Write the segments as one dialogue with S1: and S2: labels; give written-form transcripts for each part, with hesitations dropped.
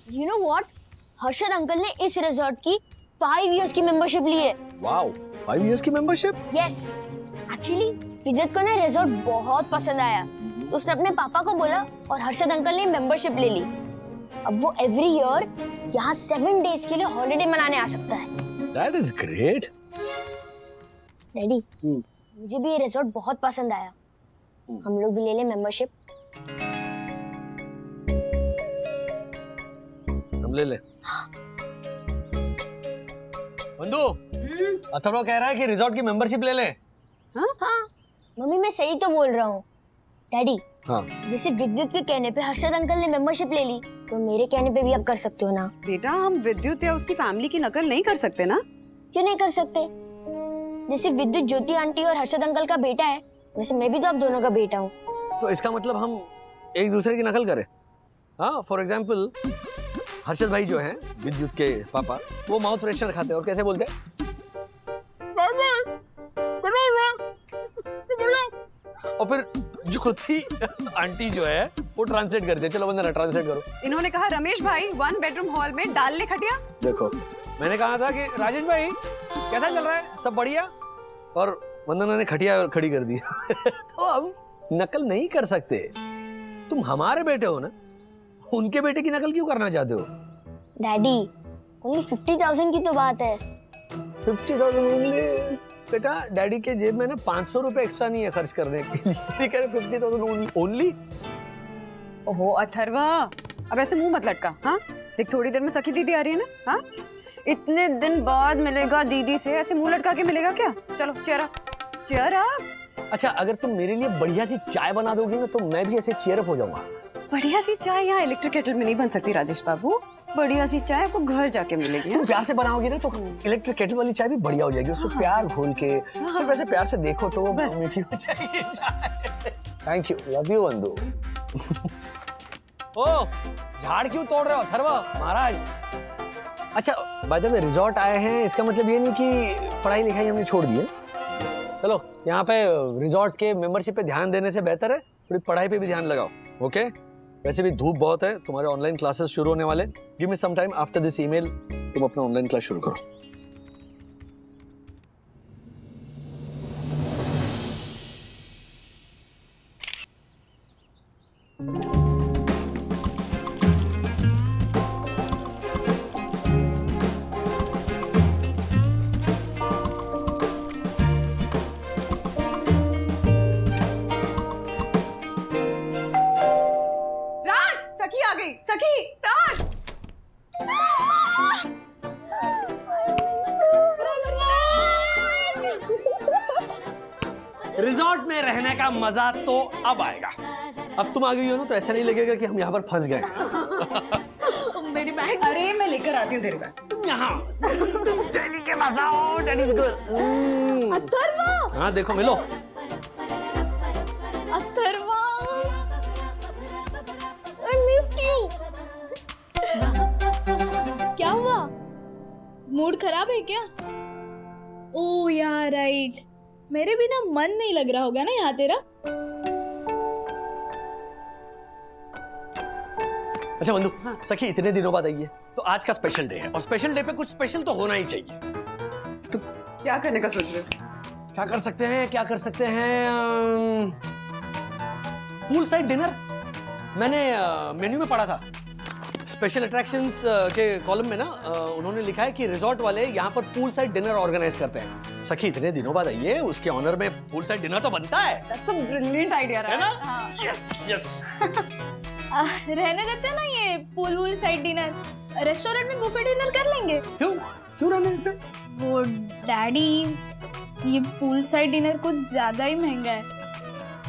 S1: You know what? Harshad uncle ने इस resort की 5 इयर्स की मेंबरशिप ली है।
S2: वाओ, 5 इयर्स की मेंबरशिप?
S1: यस, एक्चुअली विद्युत को ना रिजॉर्ट बहुत पसंद आया, तो उसने अपने पापा को बोला और हर्षद अंकल ने मेंबरशिप ले ली। अब वो एवरी ईयर यहाँ 7 डेज के लिए हॉलिडे मनाने आ सकता है।
S2: That is great.
S1: डैडी, मुझे भी ये रिजॉर्ट बहुत पसंद आया। हम लोग भी ले लें मेंबरशिप?
S2: हम ले ले। बंधु, अथर्व कह रहा है कि रिजॉर्ट की मेंबरशिप ले ले।
S1: हाँ, मम्मी मैं सही तो बोल रहा हूँ। डैडी,
S2: हाँ।
S1: जैसे विद्युत के कहने पे हर्षद अंकल ने मेंबरशिप ले ली, तो मेरे कहने पे भी आप कर सकते हो ना?
S3: बेटा, हम विद्युत या उसकी फैमिली की नकल नहीं कर सकते ना?
S1: क्यों नहीं कर सकते? जैसे विद्युत ज्योति आंटी और हर्षद अंकल का बेटा है, वैसे मैं भी तो आप दोनों का बेटा हूँ।
S2: तो इसका मतलब हम एक दूसरे की नकल करें? हाँ, फॉर एग्जाम्पल हर्षद भाई जो हैं, विद्युत के पापा, वो माउथ फ्रेशनर खाते हैं और कैसे बोलते हैं? और फिर ज्योति आंटी जो है वो ट्रांसलेट करते हैं। चलो वंदना, ट्रांसलेट करो।
S3: इन्होंने कहा रमेश भाई 1 बेडरूम हॉल में डाल ले खटिया।
S2: देखो, मैंने कहा था कि राजेश भाई कैसा चल रहा है, सब बढ़िया, और वंदना ने खटिया खड़ी कर दी। तो हम नकल नहीं कर सकते। तुम हमारे बेटे हो ना, उनके बेटे की नकल क्यों करना चाहते हो?
S1: डैडी, ओनली 50,000 की तो बात है।
S2: 50,000 ओनली? बेटा, डैडी के जेब में ना 500 रुपए एक्स्ट्रा नहीं है खर्च करने के लिए। कह रहे 50,000 ओनली?
S3: ओहो अथर्व, अब ऐसे मुंह मत लटका। हाँ, देख थोड़ी देर में सखी दीदी आ रही है ना। हाँ, इतने दिन बाद मिलेगा दीदी से, ऐसे मुंह लटका के मिलेगा क्या? चलो चेयर अप, चेयर अप।
S2: अच्छा, अगर तुम मेरे लिए बढ़िया सी चाय बना दोगी ना, तो मैं भी ऐसे चीयर अप हो जाऊंगा।
S3: बढ़िया सी चाय यहाँ इलेक्ट्रिक केटल में नहीं बन सकती राजेश बाबू। बढ़िया सी चाय आपको घर जाके मिलेगी।
S2: तुम प्यार से बनाओगी ना, तो इलेक्ट्रिक केटल वाली चाय भी बढ़िया हो जाएगी। उसमें प्यार घोल के सिर्फ ऐसे प्यार से देखो तो वो मीठी हो जाएगी चाय। थैंक यू, लव यू बंधु। ओ, झाड़ क्यों तोड़ रहे हो अथर्व महाराज? अच्छा, बाय द वे, रिजॉर्ट आए हैं इसका मतलब ये नहीं कि पढ़ाई लिखाई हमने छोड़ दी है। चलो, यहाँ पे रिजॉर्ट के मेंबरशिप पे ध्यान देने से बेहतर है थोड़ी पढ़ाई पे भी ध्यान लगाओ। ओके? वैसे भी धूप बहुत है, तुम्हारे ऑनलाइन क्लासेस शुरू होने वाले। Give me some time, after this email तुम अपना ऑनलाइन क्लास शुरू करो।
S3: सखी आ गई। सखी, राज।
S2: रिजॉर्ट में रहने का मजा तो अब आएगा। अब तुम आ गई हो ना, तो ऐसा नहीं लगेगा कि हम यहाँ पर फंस गए।
S3: मेरी बैग, अरे मैं लेकर आती हूँ तेरे बैग।
S2: तुम यहाँ डैडी के पास आओ, डैडी इज गुड।
S1: अथर्व!
S2: हाँ देखो, मिलो।
S1: अथर्व! I missed you.
S4: क्या हुआ? मूड खराब है क्या? ओह यार, राइट। मेरे बिना मन नहीं लग रहा होगा ना यहाँ तेरा।
S2: अच्छा बंधु, सखी इतने दिनों बाद आई है, तो आज का स्पेशल डे है, और स्पेशल डे पे कुछ स्पेशल तो होना ही चाहिए।
S3: तो क्या करने का सोच रहे हो?
S2: क्या कर सकते हैं, क्या कर सकते हैं? Pool side dinner. मैंने मेन्यू में पढ़ा था, स्पेशल अट्रैक्शंस के कॉलम में ना उन्होंने लिखा है कि रिजॉर्ट वाले यहाँ पर पूल साइड डिनर ऑर्गेनाइज करते हैं। सखी इतने दिनों बाद आई है, उसके ऑनर में पूल साइड डिनर तो बनता है।
S3: That's a brilliant idea,
S2: है ना?
S3: हाँ।
S2: Yes yes.
S4: रहने देते ना ये पूल वूल साइड डिनर, रेस्टोरेंट में बुफे डिनर कर लेंगे।
S2: क्यों क्यों रहने देते?
S4: वो डैडी, ये पूल साइड डिनर कुछ ज्यादा ही महंगा है।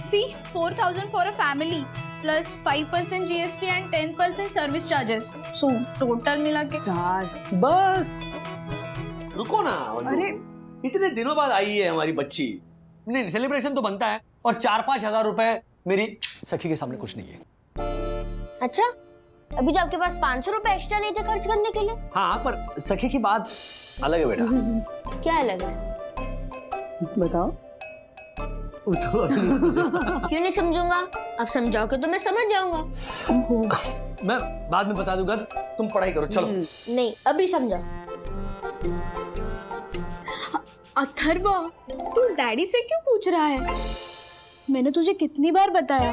S4: सी 4,000 for a family plus 5% GST and 10% service charges, so total मिला के।
S2: बस रुको ना।
S3: अरे
S2: इतने दिनों बाद आई है हमारी बच्ची, नहीं सेलिब्रेशन तो बनता है, और 4-5 हजार रुपए मेरी सखी के सामने कुछ नहीं है।
S1: अच्छा, अभी तो आपके पास 500 रुपए एक्स्ट्रा नहीं थे खर्च करने के लिए।
S2: हाँ, पर सखी की बात अलग है बेटा।
S1: क्या अलग है?
S3: बताओ।
S2: वो तो अभी नहीं समझा।
S1: क्यों नहीं समझूंगा? अब समझाओगे तो मैं समझ जाऊंगा।
S2: मैं बाद में बता दूंगा, तुम पढ़ाई करो, चलो।
S1: नहीं, अभी समझा।
S4: अथर्व, तू डैडी से क्यों पूछ रहा है? मैंने तुझे कितनी बार बताया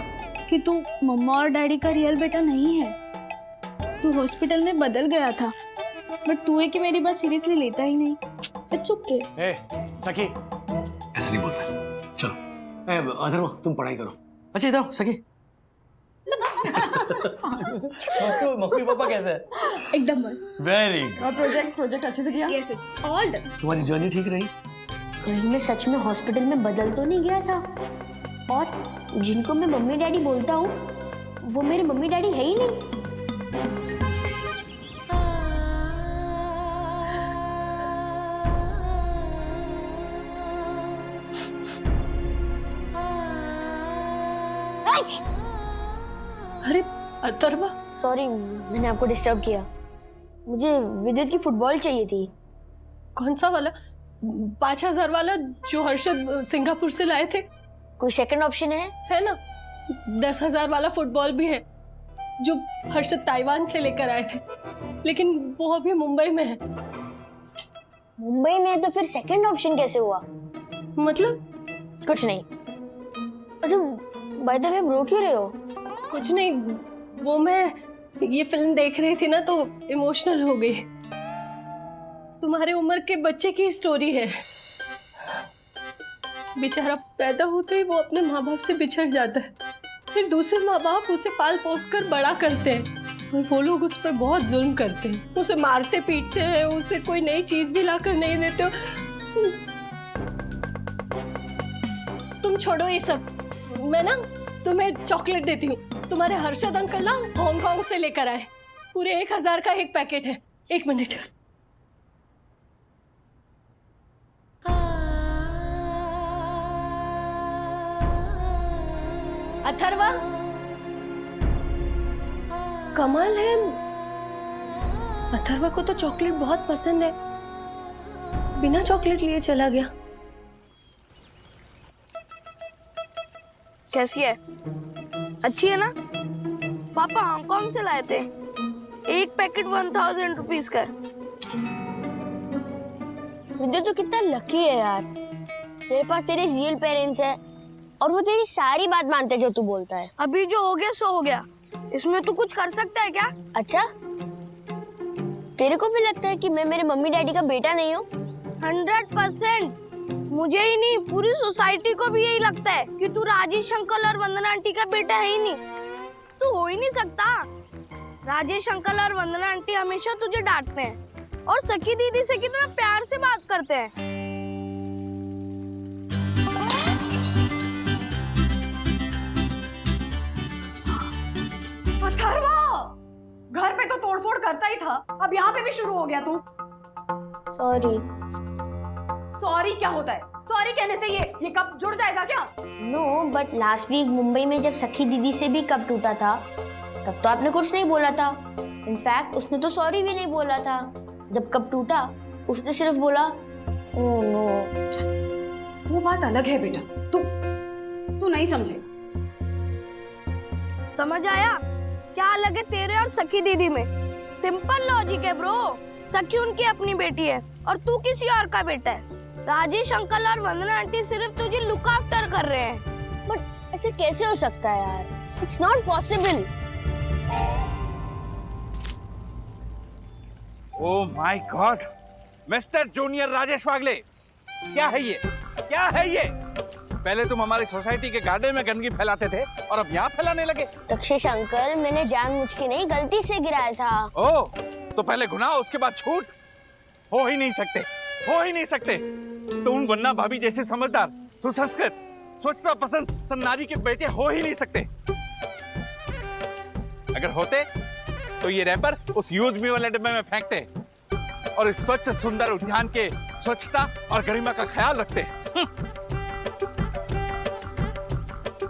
S4: कि तू मम्मा और डैडी का रियल बेटा नहीं है। तू हॉस्पिटल में बदल गया था, बट तू है कि मेरी बात सीरियसली लेता ही नहीं। It's okay.
S2: ए, सखी, ऐसे नहीं बोलता। चलो, अथर्व तुम पढ़ाई करो। अच्छा इधर आओ, सखी। मम्मी पापा कैसे है?
S4: एकदम मस्त।
S2: Very good.
S3: और प्रोजेक्ट अच्छे से किया?
S4: Yes yes, all done.
S2: तुम्हारी जर्नी ठीक रही?
S1: कहीं मैं सच में हॉस्पिटल में बदल तो नहीं गया था? और जिनको मैं मम्मी डैडी बोलता हूँ वो मेरे मम्मी डैडी है ही नहीं।
S5: अरे अथर्व,
S1: सॉरी, मैंने आपको डिस्टर्ब किया। मुझे विद्युत की फुटबॉल चाहिए थी।
S5: कौन सा वाला? 5,000 वाला जो हर्षद सिंगापुर से लाए थे?
S1: कोई सेकंड ऑप्शन
S5: है ना? 10,000 वाला फुटबॉल भी है जो हर्षद ताइवान से लेकर आए थे, लेकिन वो अभी मुंबई में है।
S1: मुंबई में है तो फिर सेकंड ऑप्शन कैसे हुआ?
S5: मतलब?
S1: कुछ नहीं। अच्छा, बाय द वे रो क्यों रहे हो?
S5: कुछ नहीं, वो मैं ये फिल्म देख रही थी ना तो इमोशनल हो गई। तुम्हारे उम्र के बच्चे की स्टोरी है। बेचारा पैदा होते ही वो अपने माँ बाप से बिछड़ जाता है, फिर दूसरे माँ बाप उसे पाल पोस कर बड़ा करते हैं और वो लोग उस पर बहुत जुल्म करते हैं, उसे मारते पीटते हैं, उसे कोई नई चीज भी लाकर नहीं देते। तुम छोड़ो ये सब, मैं ना तुम्हें चॉकलेट देती हूँ। तुम्हारे हर्षद अंकल ना हांगकांग से लेकर आए, पूरे 1,000 का एक पैकेट है। 1 मिनट। अथर्वा, कमाल है, अथर्वा को तो चॉकलेट बहुत पसंद है, बिना चॉकलेट लिए चला गया।
S6: कैसी है? अच्छी है ना? पापा हांगकांग से लाए थे, एक पैकेट 1,000 रुपीज का।
S1: विद्युत तो कितना लकी है यार, तेरे पास तेरे रियल पेरेंट्स है और वो तेरी सारी बात मानते जो तू बोलता है।
S6: अभी जो हो गया सो हो गया, इसमें तू कुछ कर सकता है क्या?
S1: अच्छा, तेरे को भी लगता है कि मैं मेरे मम्मी डैडी का बेटा नहीं हूँ?
S6: 100%। मुझे ही नहीं, पूरी सोसाइटी को भी यही लगता है कि तू राजेश अंकल और वंदना आंटी का बेटा है ही नहीं। तू हो ही नहीं सकता। राजेश अंकल और वंदना आंटी हमेशा तुझे डांटते हैं और सखी दीदी से कितना प्यार से बात करते हैं।
S3: अथर्वा, घर पे तो तोड़फोड़ करता ही था, अब यहाँ पे भी शुरू हो गया तू।
S1: सॉरी।
S3: सॉरी क्या होता है? सॉरी कहने से ये कप जुड़ जाएगा क्या?
S1: No, but last week Mumbai में जब सखी दीदी से भी कप टूटा था तब तो आपने कुछ नहीं बोला था। इनफैक्ट उसने तो सॉरी भी नहीं बोला था। जब कप टूटा उसने सिर्फ बोला ओह नो।
S3: वो बात अलग है बेटा, तू नहीं समझे।
S6: समझ आया क्या अलग है तेरे और सखी दीदी में? सिंपल लॉजिक है ब्रो। सखी उनकी अपनी बेटी है और तू किसी और का बेटा है। राजेश अंकल और वंदना आंटी सिर्फ तुझे लुक आफ्टर कर रहे हैं।
S1: बट ऐसे कैसे हो सकता है यार? It's not possible.
S7: Oh my god, Mr junior Rajesh Wagle, क्या है ये? क्या है ये? पहले तुम हमारी सोसाइटी के गार्डन में गंदगी फैलाते थे और अब यहाँ फैलाने लगे।
S1: दक्षेश अंकल, मैंने जानबूझ के नहीं, गलती से गिराया था।
S7: ओह, तो पहले गुनाह उसके बाद छूट? हो ही नहीं सकते, हो ही नहीं सकते। तुम वन्ना भाभी जैसे समझदार, सुसंस्कृत, स्वच्छता पसंद सन्नारी के बेटे हो ही नहीं सकते। अगर होते तो ये रैपर उस यूज मी वाले डिब्बे में फेंकते और इस स्वच्छ सुंदर उद्यान के स्वच्छता और गरिमा का ख्याल रखते।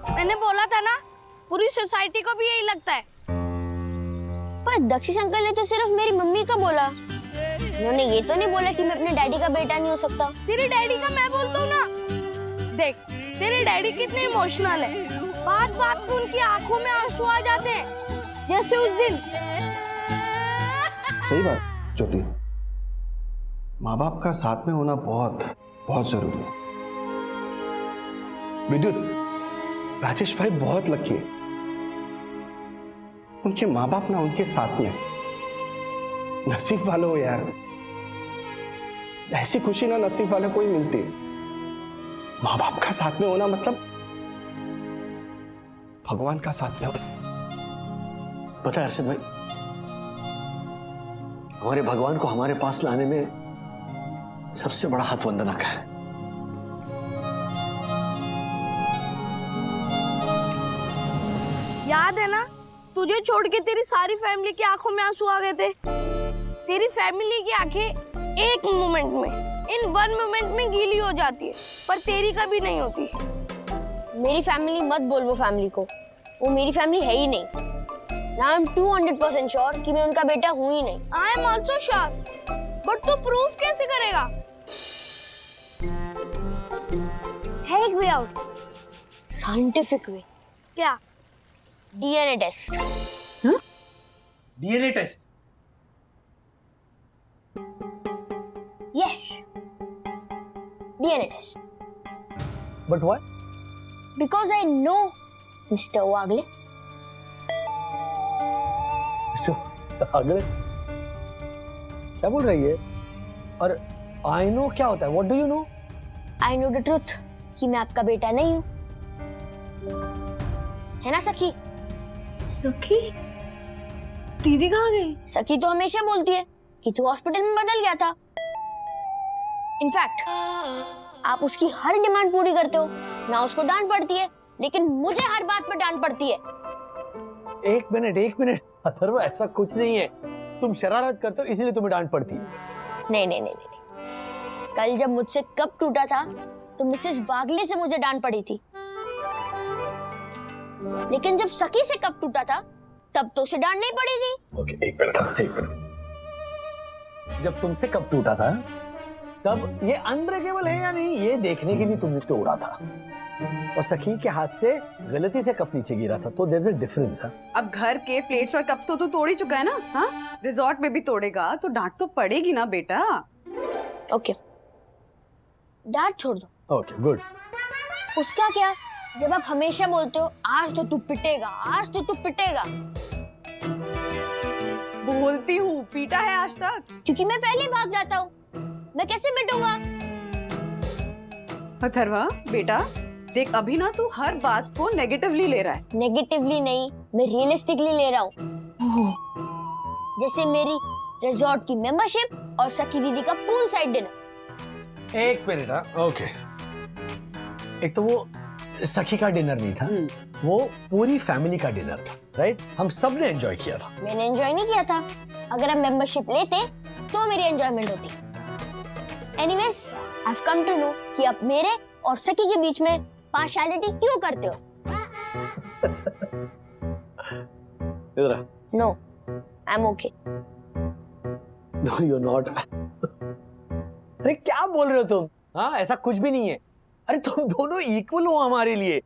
S6: मैंने बोला था ना, पूरी सोसाइटी को भी यही लगता है।
S1: पर दक्षेश अंकल ने तो सिर्फ मेरी मम्मी का बोला। उन्होंने ये तो नहीं बोला कि मैं अपने डैडी का बेटा नहीं हो सकता।
S6: तेरे डैडी का मैं बोलता हूँ ना। देख, तेरे डैडी कितने इमोशनल है, बात बात पे उनकी आंखों में आंसू आ जाते हैं। जैसे उस दिन।
S8: सही बात ज्योति, माँ बाप का साथ में होना बहुत बहुत जरूरी है। विद्युत, राजेश भाई बहुत लकी है, उनके माँ बाप ना उनके साथ में। नसीब वाले हो यार, ऐसी खुशी ना नसीब वाले को ही मिलती है। माँ बाप का साथ में होना मतलब भगवान का साथ में होना।
S2: पता है अर्षद भाई, हमारे भगवान को हमारे पास लाने में सबसे बड़ा हाथ वंदना का है।
S6: याद है ना, तुझे छोड़ के तेरी सारी फैमिली की आंखों में आंसू आ गए थे। तेरी फैमिली की आंखें एक मोमेंट में, इन वन मोमेंट में गीली हो जाती है, पर तेरी कभी नहीं होती।
S1: मेरी फैमिली मत बोल वो फैमिली को, वो मेरी फैमिली है ही नहीं। Now I'm 200% श्योर कि मैं उनका बेटा हूँ ही नहीं।
S6: I am also sure, but तू प्रूफ कैसे करेगा?
S1: है एक वे आउट, साइंटिफिक वे।
S6: क्या?
S1: DNA test.
S2: DNA test?
S1: Yes, DNA test.
S2: But why?
S1: Because I know Mr Wagle.
S2: अगले क्या बोल रही है? और आई नो क्या होता है? What do you know?
S1: I know the truth कि मैं आपका बेटा नहीं हूँ, है ना सखी?
S4: सखी? दीदी कहाँ गई?
S1: सखी तो हमेशा बोलती है कि तू हॉस्पिटल में बदल गया था। इनफैक्ट आप उसकी हर डिमांड पूरी करते हो, ना उसको डांट पड़ती है, लेकिन मुझे हर बात पर डांट पड़ती है।
S2: एक मिनट अथर्व, ऐसा कुछ नहीं है। तुम शरारत करते हो इसीलिए तुम्हें डांट पड़ती है।
S1: नहीं नहीं नहीं नहीं, कल जब मुझसे कप टूटा था तो मिसेस वागले से मुझे डांट पड़ी थी, लेकिन जब सखी से कप टूटा था तब तो उसे डांट नहीं पड़ी थी।
S2: ओके, एक मिनट। जब तुमसे कप टूटा था तब ये अनब्रेकेबल है या नहीं ये देखने के लिए तुमने तोड़ा था, और सखी के हाथ से गलती से कप नीचे गिरा था, तो देयर इज अ डिफरेंस। अब
S3: घर के प्लेट्स और कप्स तो तू तोड़ ही चुका है ना। हाँ, रिजॉर्ट में भी तोड़ेगा तो डांट तो पड़ेगी ना बेटा।
S1: ओके, डांट छोड़ दो।
S2: Okay, good.
S1: उसका क्या, जब आप हमेशा बोलते हो आज तो तू पिटेगा, आज तो तू पिटेगा।
S3: बोलती हूँ, पीटा है आज तक?
S1: क्योंकि मैं पहले भाग जाता हूँ, मैं कैसे पिटूंगा?
S3: अथर्वा बेटा देख, अभी ना तू हर बात को नेगेटिवली ले रहा है।
S1: नेगेटिवली नहीं, मैं रियलिस्टिकली ले रहा हूँ। जैसे मेरी रिजॉर्ट की मेंबरशिप और सखी दीदी का पूल साइड डिनर।
S2: एक मिनट। ओके, एक तो वो सखी का डिनर नहीं था, वो पूरी फैमिली का डिनर था, राइट? हम सब ने एंजॉय किया था।
S1: मैंने एंजॉय नहीं किया था, अगर आप मेंबरशिप लेते तो मेरी एंजॉयमेंट होती। Anyways, I have come to know कि आप मेरे और सखी के बीच में पार्शियलिटी क्यों करते हो?
S2: इधर आ।
S1: No, I am okay.
S2: No you are not. अरे क्या बोल रहे हो तुम? हाँ, ऐसा कुछ भी नहीं है। अरे तुम दोनों इक्वल हो हमारे लिए।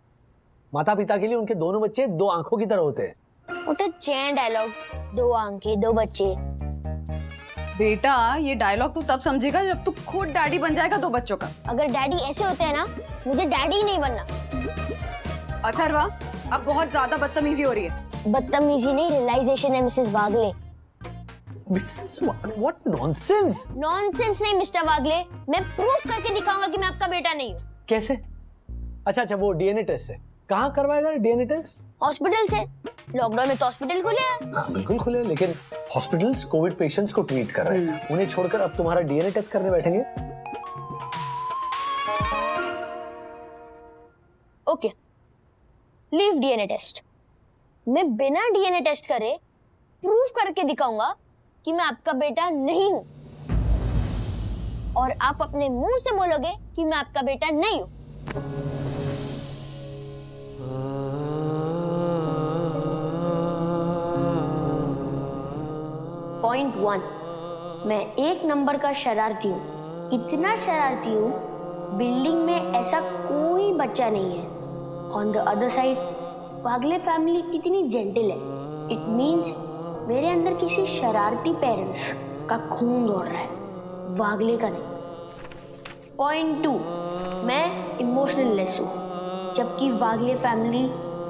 S2: माता पिता के लिए उनके दोनों बच्चे दो आंखों की तरह होते हैं।
S1: व्हाट अ चैन डायलॉग, दो आंखें दो बच्चे।
S3: बेटा ये डायलॉग तू तब समझेगा जब तू खुद डैडी बन जाएगा दो बच्चों का।
S1: अगर डैडी ऐसे होते हैं ना, मुझे डैडी ही नहीं बनना।
S3: अथर्वा अब बहुत ज्यादा बदतमीजी हो रही है।
S1: बदतमीजी नहीं, रियलाइजेशन है Mrs Wagle.
S2: What nonsense?
S1: Nonsense नहीं मिस्टर वागले, मैं प्रूफ करके दिखाऊंगा कि मैं आपका बेटा नहीं हूँ।
S2: कैसे? अच्छा, वो डीएनए टेस्ट है। कहाँ करवाएगा डीएनए टेस्ट?
S1: हॉस्पिटल से। लॉकडाउन में तो हॉस्पिटल खुले हैं।
S2: हाँ, बिल्कुल खुले, लेकिन हॉस्पिटल्स कोविड पेशेंट्स को ट्रीट कर रहे हैं, उन्हें छोड़कर अब तुम्हारा डीएनए टेस्ट करने बैठेंगे?
S1: Okay, leave DNA test. मैं बिना डीएनए टेस्ट करे प्रूफ करके दिखाऊंगा कि मैं आपका बेटा नहीं हूं, और आप अपने मुंह से बोलोगे कि मैं आपका बेटा नहीं हूं। पॉइंट 1, मैं एक नंबर का शरारती हूँ। इतना शरारती हूँ, बिल्डिंग में ऐसा कोई बच्चा नहीं है। On the other side, Wagle family कितनी जेंटल है। इट मीन्स मेरे अंदर किसी शरारती पेरेंट्स का खून दौड़ रहा है, वागले का नहीं। पॉइंट 2, मैं इमोशनल लेस हूँ, जबकि वागले फैमिली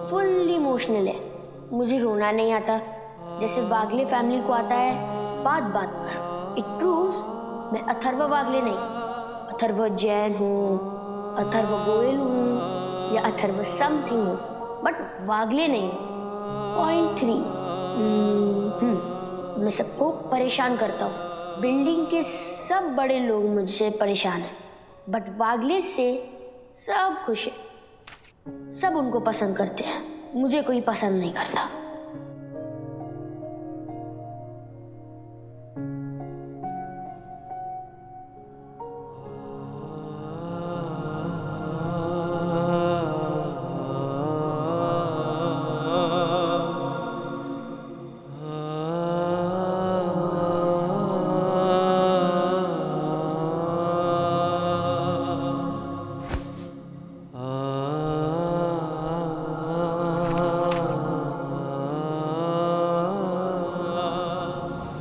S1: फुल इमोशनल है। मुझे रोना नहीं आता जैसे वागले फैमिली को आता है बात बात पर। इट प्रूव्स मैं अथर्व वागले नहीं, अथर्व जैन हूँ, अथर्व गोयल हूँ या अथर्व समथिंग हूँ, बट वागले नहीं। पॉइंट 3, मैं सबको परेशान करता हूँ। बिल्डिंग के सब बड़े लोग मुझसे परेशान हैं, बट वागले से सब खुश है। सब उनको पसंद करते हैं, मुझे कोई पसंद नहीं करता।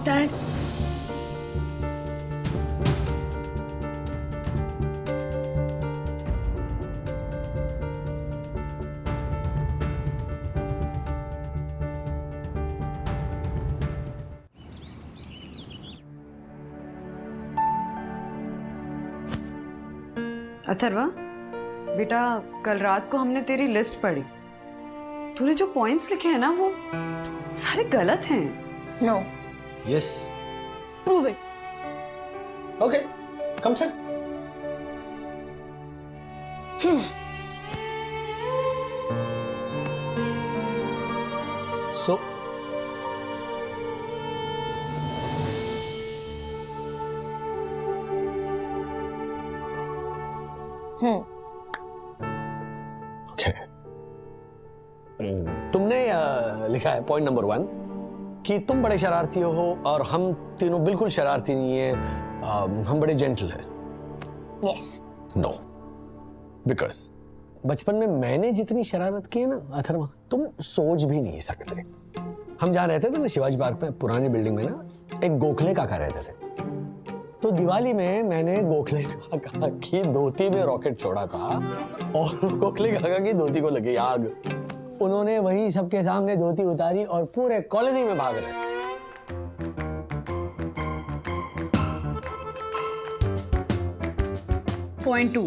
S4: डैड,
S3: अथर्वा बेटा, कल रात को हमने तेरी लिस्ट पढ़ी। तूने जो पॉइंट्स लिखे हैं ना वो सारे गलत हैं।
S1: No,
S2: yes,
S1: prove it.
S2: Okay, come से सो ओके, तुमने लिखा है पॉइंट नंबर 1 कि तुम बड़े शरारती हो और हम तीनों बिल्कुल शरारती नहीं है, हम बड़े जेंटल हैं।
S1: यस।
S2: नो, बिकॉज बचपन में मैंने जितनी शरारत की है ना अथर्वा, तुम सोच भी नहीं सकते। हम जहाँ रहते थे ना शिवाजी पार्क में, पुरानी बिल्डिंग में ना, एक गोखले काका रहते थे। तो दिवाली में मैंने गोखले काका की धोती में रॉकेट छोड़ा था और गोखले काका की धोती को लगी आग। उन्होंने वही सबके सामने धोती उतारी और पूरे कॉलोनी में भाग रहे।
S3: पॉइंट 2,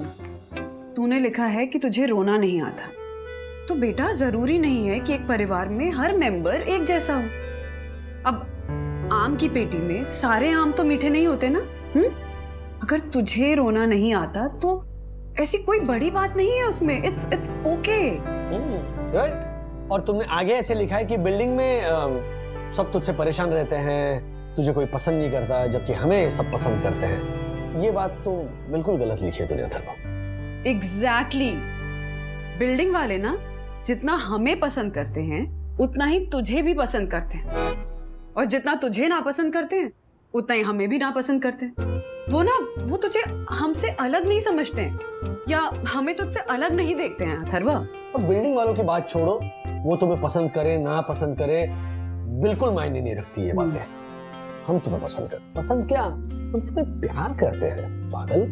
S3: तूने लिखा है कि तुझे रोना नहीं आता। तो बेटा, जरूरी नहीं है कि एक परिवार में हर मेंबर एक जैसा हो। अब आम की पेटी में सारे आम तो मीठे नहीं होते ना। अगर तुझे रोना नहीं आता तो ऐसी कोई बड़ी बात नहीं है उसमें। It's okay,
S2: right. और तुमने आगे ऐसे लिखा है कि बिल्डिंग में सब तुझसे परेशान रहते हैं, तुझे कोई पसंद नहीं करता, जबकि हमें सब पसंद करते हैं। ये बात तो बिल्कुल गलत लिखी है तूने अथर्वा।
S3: एग्जैक्टली। बिल्डिंग वाले ना जितना हमें पसंद करते हैं उतना ही तुझे भी पसंद करते हैं, और जितना तुझे नापसंद करते हैं उतना ही हमें भी नापसंद करते हैं। वो तुझे हमसे अलग नहीं समझते हैं या हमें तुझसे अलग नहीं देखते हैं अथर्वा।
S2: और बिल्डिंग वालों की बात छोड़ो, वो तुम्हें पसंद करे ना पसंद करे बिल्कुल मायने नहीं रखती ये बातें। हम तुम्हें पसंद क्या, हम तुम्हें प्यार करते हैं पागल।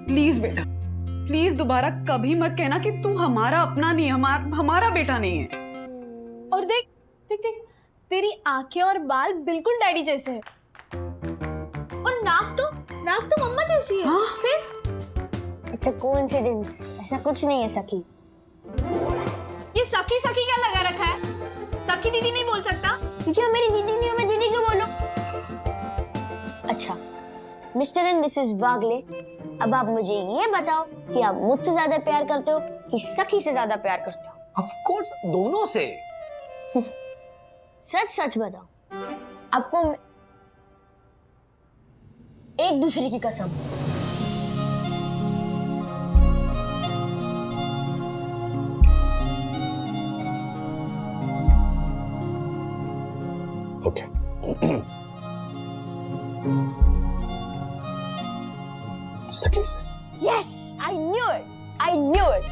S3: प्लीज बेटा, प्लीज दोबारा कभी मत कहना कि तू हमारा अपना नहीं, हमारा बेटा नहीं है।
S4: और देख देख देख, तेरी आंखें और बाल बिल्कुल डैडी जैसे हैं, और नाक तो मम्मा जैसी है।
S3: हाँ?
S4: फिर
S1: इट्स अ कोइंसिडेंस, ऐसा कुछ नहीं है सखी।
S4: ये सखी सखी क्या लगा रखा है? सखी दीदी नहीं बोल सकता?
S1: क्योंकि वो मेरी दीदी नहीं हो, मैं दीदी क्यों बोलूं? अच्छा मिस्टर एंड मिसेस वागले, अब आप मुझे ये बताओ कि आप मुझसे ज्यादा प्यार करते हो कि सखी से ज्यादा प्यार करते हो?
S2: ऑफ कोर्स दोनों से।
S1: सच सच बताओ, आपको एक दूसरे की कसम।
S2: ओके। सखी से।
S1: Yes, I knew it.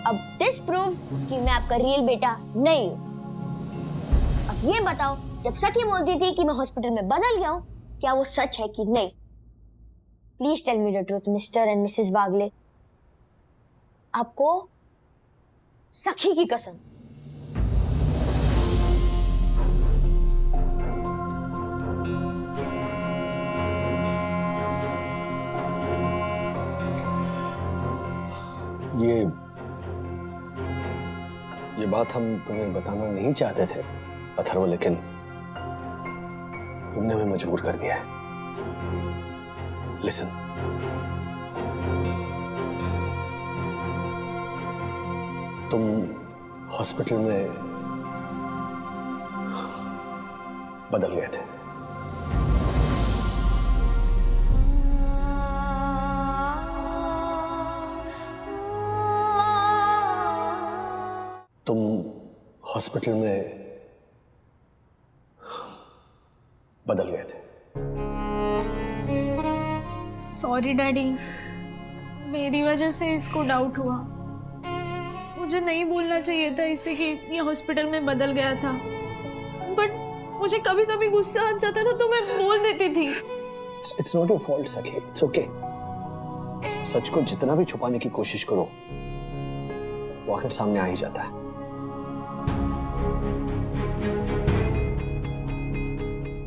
S1: अब this proves कि मैं आपका रियल बेटा नहीं हूं। ये बताओ, जब सखी बोलती थी कि मैं हॉस्पिटल में बदल गया हूँ, क्या वो सच है कि नहीं? Please tell me the truth Mr and Mrs Wagle. आपको सखी की कसम।
S2: ये बात हम तुम्हें बताना नहीं चाहते थे अथर्व, लेकिन तुमने हमें मजबूर कर दिया है। लिसन, तुम हॉस्पिटल में बदल गए थे। तुम हॉस्पिटल में बदल गए थे।
S4: सॉरी डैडी, मेरी वजह से इसको डाउट हुआ। मुझे नहीं बोलना चाहिए था इसे कि ये हॉस्पिटल में बदल गया था, बट मुझे कभी कभी गुस्सा आ जाता था तो मैं बोल देती थी।
S2: इट्स नॉट योर फॉल्ट सखी, इट्स ओके। सच को जितना भी छुपाने की कोशिश करो, वो आखिर सामने आ ही जाता है।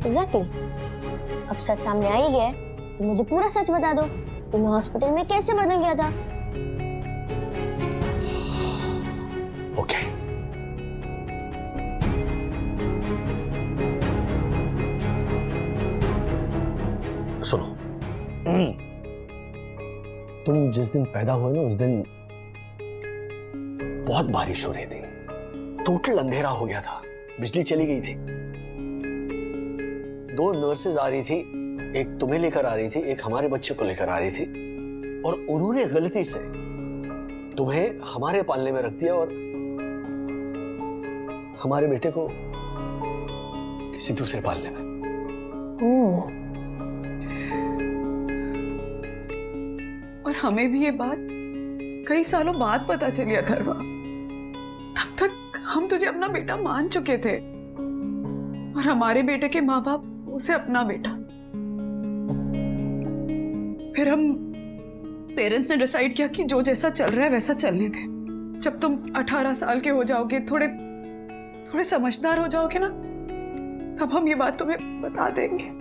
S1: एग्जैक्टली। अब सच सामने आ ही गया है, तो मुझे पूरा सच बता दो, तुम्हें हॉस्पिटल में कैसे बदल गया था?
S2: ओके। सुनो, तुम जिस दिन पैदा हुए ना, उस दिन बहुत बारिश हो रही थी, टोटल अंधेरा हो गया था, बिजली चली गई थी। 2 नर्सेज आ रही थी, एक तुम्हें लेकर आ रही थी, एक हमारे बच्चे को लेकर आ रही थी, और उन्होंने गलती से तुम्हें हमारे पालने में रख दिया और हमारे बेटे को किसी दूसरे पालने में।
S1: ओह,
S3: और हमें भी ये बात कई सालों बाद पता चली अथर्वा। तब तक हम तुझे अपना बेटा मान चुके थे, और हमारे बेटे के माँ बाप उसे अपना बेटा। फिर हम पेरेंट्स ने डिसाइड किया कि जो जैसा चल रहा है वैसा चलने दे। जब तुम 18 साल के हो जाओगे, थोड़े समझदार हो जाओगे ना, तब हम ये बात तुम्हें बता देंगे।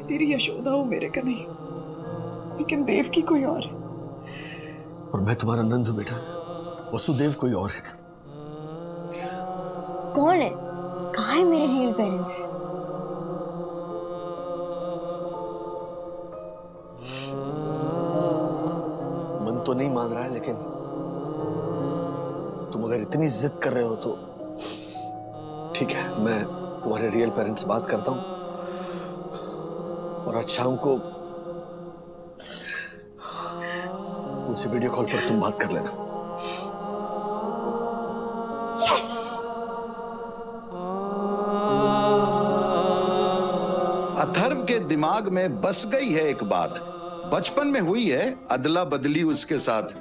S3: तेरी यशोदा हूं मेरे का नहीं, लेकिन देव की कोई और है।
S2: और मैं तुम्हारा नंद हूं बेटा, वसुदेव कोई और है।
S1: कौन है? कहाँ है मेरे रियल पेरेंट्स?
S2: मन तो नहीं मान रहा है, लेकिन तुम अगर इतनी जिद कर रहे हो तो ठीक है, मैं तुम्हारे रियल पेरेंट्स से बात करता हूं, और आज शाम को उनसे वीडियो कॉल पर तुम बात कर लेना।
S9: अथर्व के दिमाग में बस गई है एक बात। बचपन में हुई है अदला बदली उसके साथ।